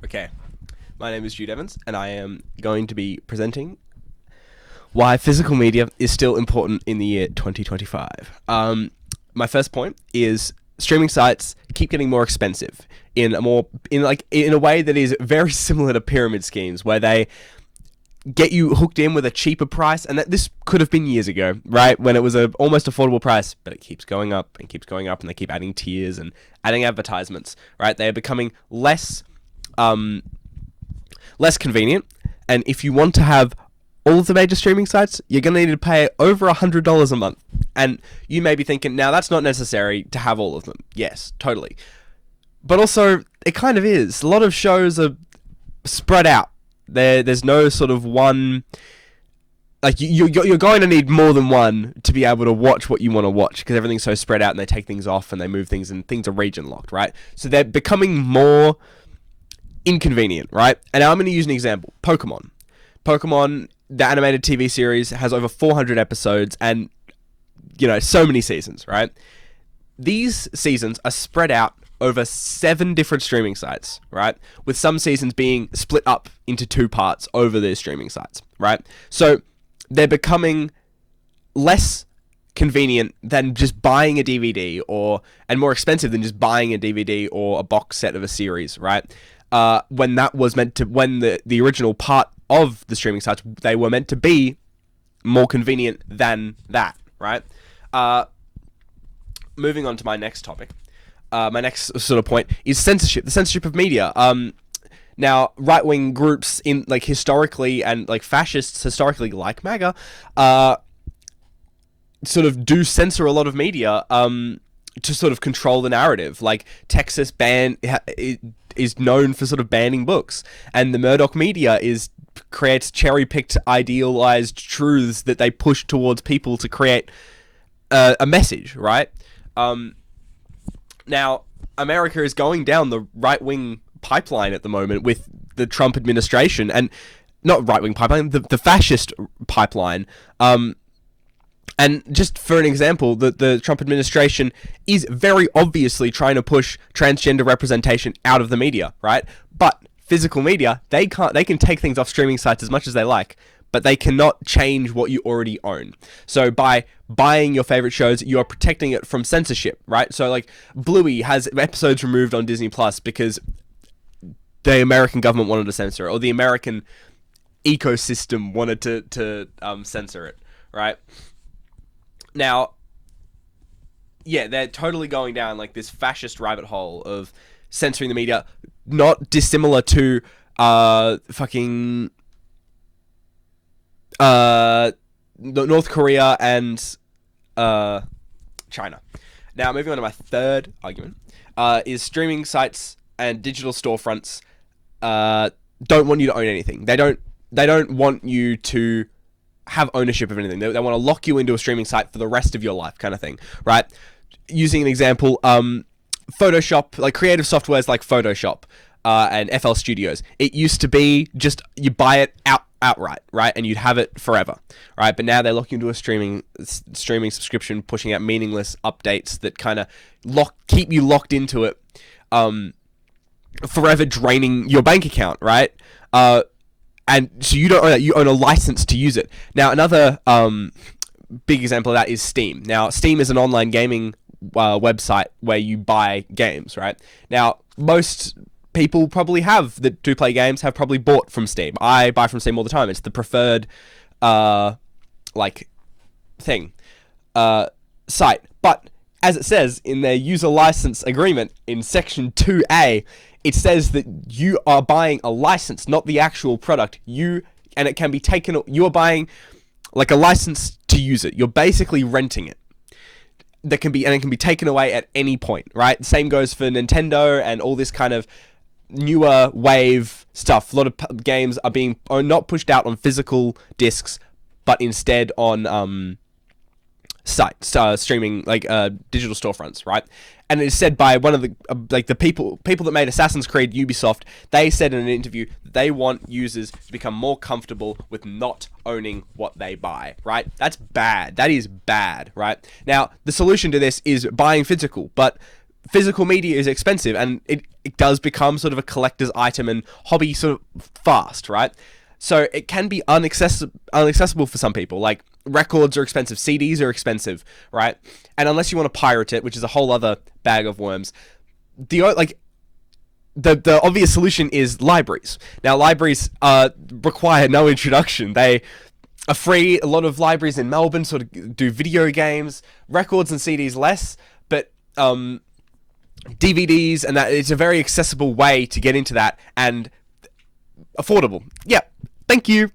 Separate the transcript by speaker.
Speaker 1: Okay, my name is Jude Evans, and I am going to be presenting why physical media is still important in the year 2025. My first point is streaming sites keep getting more expensive in a way that is very similar to pyramid schemes, where they get you hooked in with a cheaper price, and that this could have been years ago, right, when it was a almost affordable price, but it keeps going up and keeps going up, and they keep adding tiers and adding advertisements, right? They are becoming less convenient, and if you want to have all of the major streaming sites, you're going to need to pay over $100 a month. And you may be thinking, now that's not necessary to have all of them. Yes, totally. But also, it kind of is. A lot of shows are spread out. There's no sort of one... Like, you're going to need more than one to be able to watch what you want to watch, because everything's so spread out, and they take things off, and they move things, and things are region locked, right? So they're becoming more inconvenient, right? And now I'm going to use an example. Pokemon, the animated TV series, has over 400 episodes and, so many seasons, right? These seasons are spread out over 7 different streaming sites, right? With some seasons being split up into 2 parts over their streaming sites, right? So they're becoming less convenient than just buying a DVD, and more expensive than just buying a DVD or a box set of a series, right? When the original part of the streaming sites, they were meant to be more convenient than that, right? Moving on to my next topic. My next sort of point is censorship. The censorship of media. Now, right-wing groups historically, and fascists historically, like MAGA, sort of do censor a lot of media to sort of control the narrative. Like Texas is known for sort of banning books, and the Murdoch media creates cherry-picked, idealized truths that they push towards people to create a message, right? Now, America is going down the right-wing pipeline at the moment with the Trump administration, and not right-wing pipeline, the fascist pipeline. And just for an example, the Trump administration is very obviously trying to push transgender representation out of the media, right? But physical media, they can take things off streaming sites as much as they like, but they cannot change what you already own. So by buying your favorite shows, you are protecting it from censorship, right? So Bluey has episodes removed on Disney Plus because the American government wanted to censor it, or the American ecosystem wanted to censor it, right? Now, yeah, they're totally going down this fascist rabbit hole of censoring the media, not dissimilar to North Korea and China. Now, moving on to my third argument, is streaming sites and digital storefronts don't want you to own anything. They don't want you to have ownership of anything. They want to lock you into a streaming site for the rest of your life, kind of thing, right? Using an example, Photoshop, creative softwares like Photoshop and FL Studios. It used to be just you buy it outright, right? And you'd have it forever, right? But now they're looking into a streaming subscription, pushing out meaningless updates that kind of keep you locked into it, forever draining your bank account, right? And so you don't own that, you own a license to use it. Now, another big example of that is Steam. Now, Steam is an online gaming website where you buy games, right? Now, most people probably that do play games have probably bought from Steam. I buy from Steam all the time. It's the preferred site. But as it says in their user license agreement in section 2A, it says that you are buying a license, not the actual product. And it can be taken. You are buying a license to use it. You're basically renting it. And it can be taken away at any point, right? Same goes for Nintendo and all this kind of newer wave stuff. A lot of games are not pushed out on physical discs, but instead on sites, streaming digital storefronts, right? And it is said by one of the people that made Assassin's Creed, Ubisoft. They said in an interview that they want users to become more comfortable with not owning what they buy, right? That's bad. That is bad, right? Now, the solution to this is buying physical, but physical media is expensive, and it does become sort of a collector's item and hobby sort of fast, right? So it can be unaccessible for some people. Like, records are expensive, CDs are expensive, right? And unless you want to pirate it, which is a whole other bag of worms, the obvious solution is libraries. Now, libraries require no introduction. They are free. A lot of libraries in Melbourne sort of do video games, records and CDs less, but DVDs, and that it's a very accessible way to get into that and affordable. Yeah, thank you.